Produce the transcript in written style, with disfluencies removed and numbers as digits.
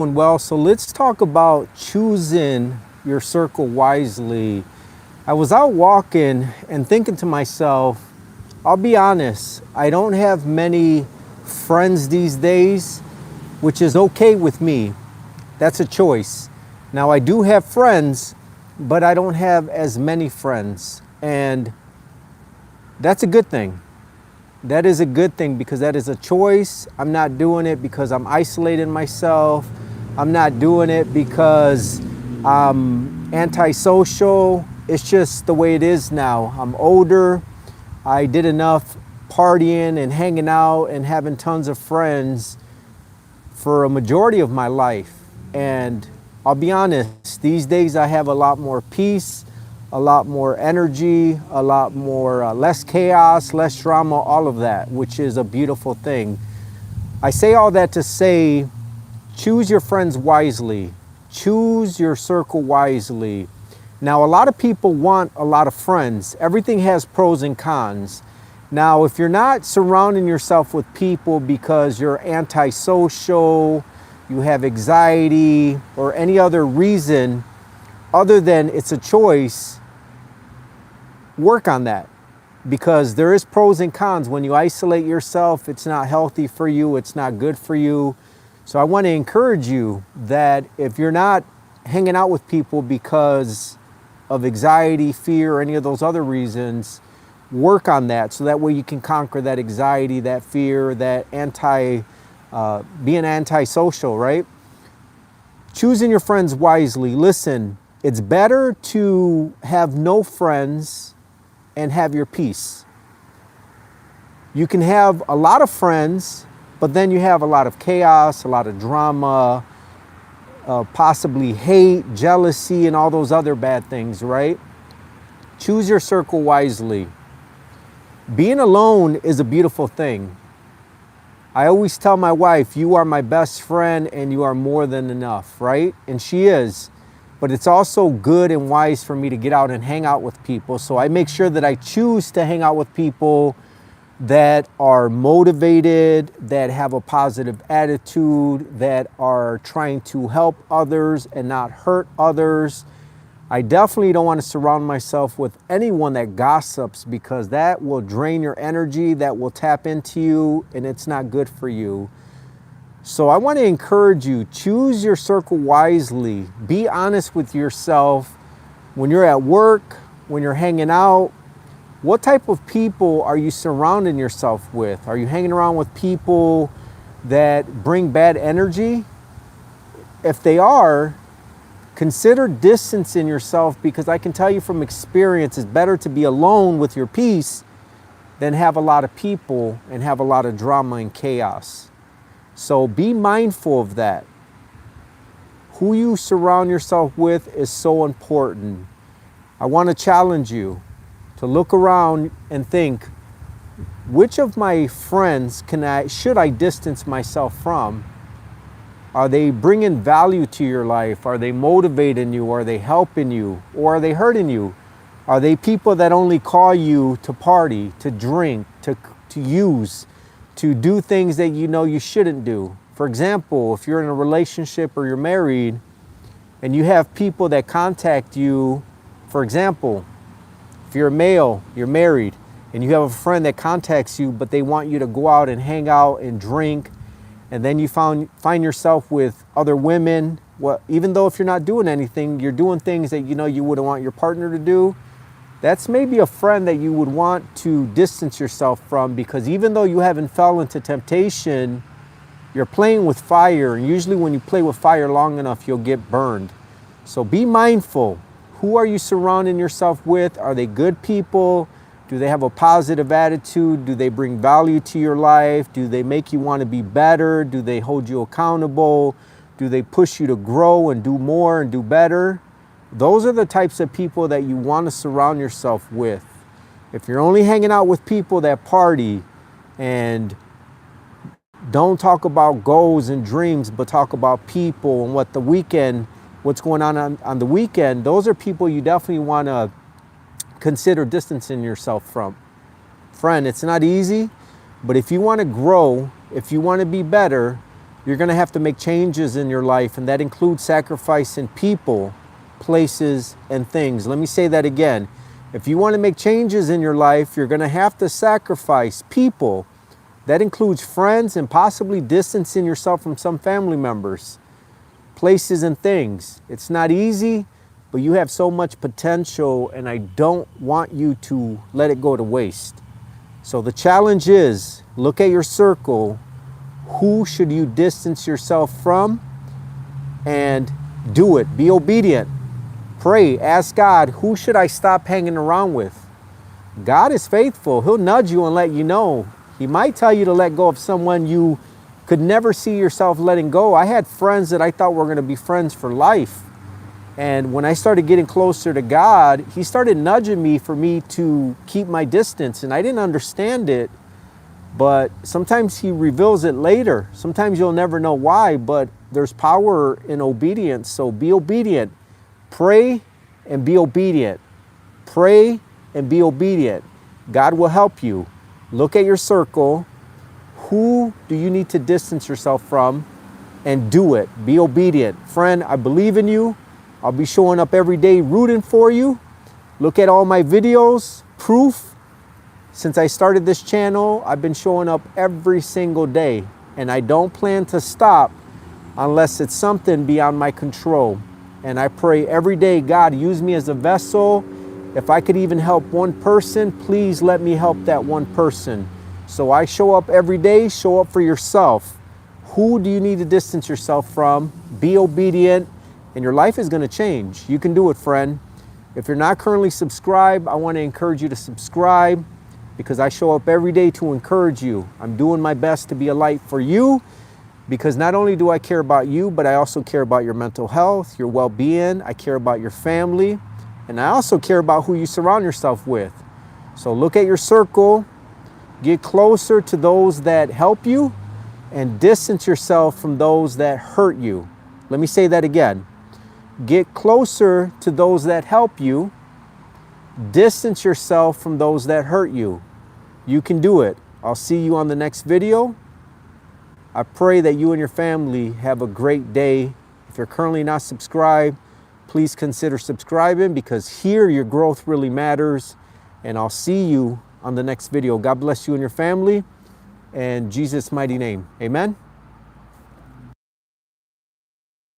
Well, so let's talk about choosing your circle wisely. I was out walking and thinking to myself, I'll be honest, I don't have many friends these days, which is okay with me. That's a choice. Now, I do have friends, but I don't have as many friends. And that's a good thing. That is a good thing because that is a choice. I'm not doing it because I'm isolating myself. I'm not doing it because I'm antisocial. It's just the way it is now. I'm older. I did enough partying and hanging out and having tons of friends for a majority of my life. And I'll be honest, these days I have a lot more peace, a lot more energy, a lot more, less chaos, less drama, all of that, which is a beautiful thing. I say all that to say, choose your friends wisely. Choose your circle wisely. Now, a lot of people want a lot of friends. Everything has pros and cons. Now, if you're not surrounding yourself with people because you're antisocial, you have anxiety, or any other reason other than it's a choice, work on that. Because there is pros and cons. When you isolate yourself, it's not healthy for you, it's not good for you. So I want to encourage you that if you're not hanging out with people because of anxiety, fear, or any of those other reasons, work on that so that way you can conquer that anxiety, that fear, that being antisocial, right? Choosing your friends wisely. Listen, it's better to have no friends and have your peace. You can have a lot of friends, but then you have a lot of chaos, a lot of drama, possibly hate, jealousy, and all those other bad things, right? Choose your circle wisely. Being alone is a beautiful thing. I always tell my wife, you are my best friend and you are more than enough, right? And she is. But it's also good and wise for me to get out and hang out with people. So I make sure that I choose to hang out with people that are motivated, that have a positive attitude, that are trying to help others and not hurt others. I definitely don't want to surround myself with anyone that gossips because that will drain your energy, that will tap into you, and it's not good for you. So I want to encourage you, choose your circle wisely. Be honest with yourself when you're at work, when you're hanging out. What type of people are you surrounding yourself with? Are you hanging around with people that bring bad energy? If they are, consider distancing yourself because I can tell you from experience, it's better to be alone with your peace than have a lot of people and have a lot of drama and chaos. So be mindful of that. Who you surround yourself with is so important. I want to challenge you to look around and think, which of my friends should I distance myself from? Are they bringing value to your life? Are they motivating you? Are they helping you? Or are they hurting you? Are they people that only call you to party, to drink, to use, to do things that you know you shouldn't do? For example, if you're in a relationship or you're married and you have people that contact you, for example, if you're a male, you're married, and you have a friend that contacts you, but they want you to go out and hang out and drink, and then you find yourself with other women, well, even though if you're not doing anything, you're doing things that you know you wouldn't want your partner to do, that's maybe a friend that you would want to distance yourself from because even though you haven't fell into temptation, you're playing with fire, and usually when you play with fire long enough, you'll get burned. So be mindful. Who are you surrounding yourself with? Are they good people? Do they have a positive attitude? Do they bring value to your life? Do they make you want to be better? Do they hold you accountable? Do they push you to grow and do more and do better? Those are the types of people that you want to surround yourself with. If you're only hanging out with people that party and don't talk about goals and dreams, but talk about people and what's going on the weekend, those are people you definitely want to consider distancing yourself from. Friend, it's not easy, but if you want to grow, if you want to be better, you're going to have to make changes in your life, and that includes sacrificing people, places, and things. Let me say that again. If you want to make changes in your life, you're going to have to sacrifice people. That includes friends and possibly distancing yourself from some family members, places, and things. It's not easy, but you have so much potential, and I don't want you to let it go to waste. So the challenge is, look at your circle. Who should you distance yourself from? And do it. Be obedient. Pray. Ask God, who should I stop hanging around with? God is faithful. He'll nudge you and let you know. He might tell you to let go of someone you could never see yourself letting go. I had friends that I thought were going to be friends for life. And when I started getting closer to God, He started nudging me for me to keep my distance. And I didn't understand it, but sometimes He reveals it later. Sometimes you'll never know why, but there's power in obedience. So be obedient. Pray and be obedient. Pray and be obedient. God will help you. Look at your circle. Who do you need to distance yourself from? And do it. Be obedient. Friend, I believe in you. I'll be showing up every day rooting for you. Look at all my videos. Proof. Since I started this channel, I've been showing up every single day. And I don't plan to stop unless it's something beyond my control. And I pray every day, God, use me as a vessel. If I could even help one person, please let me help that one person. So I show up every day. Show up for yourself. Who do you need to distance yourself from? Be obedient, and your life is going to change. You can do it, friend. If you're not currently subscribed, I want to encourage you to subscribe, because I show up every day to encourage you. I'm doing my best to be a light for you, because not only do I care about you, but I also care about your mental health, your well-being. I care about your family, and I also care about who you surround yourself with. So look at your circle, get closer to those that help you, and distance yourself from those that hurt you. Let me say that again. Get closer to those that help you, distance yourself from those that hurt you. You can do it. I'll see you on the next video. I pray that you and your family have a great day. If you're currently not subscribed, please consider subscribing, because here your growth really matters. And I'll see you on the next video. God bless you and your family. In Jesus' mighty name, amen.